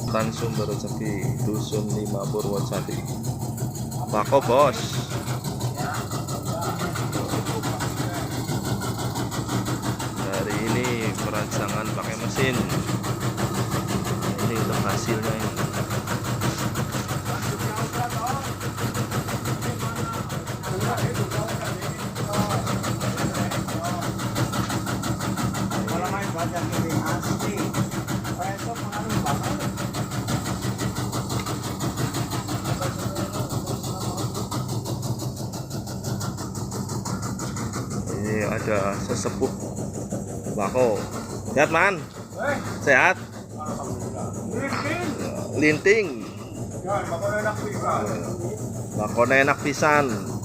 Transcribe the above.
Tan sumber rezeki dusun 5 Purwojati. Tembakau bos. Hari ini perajangan pakai mesin. Ini untuk hasilnya ini. Ini ada sesepuh tembakau. Sehat man? Sehat? Linting. Tembakau enak pisan.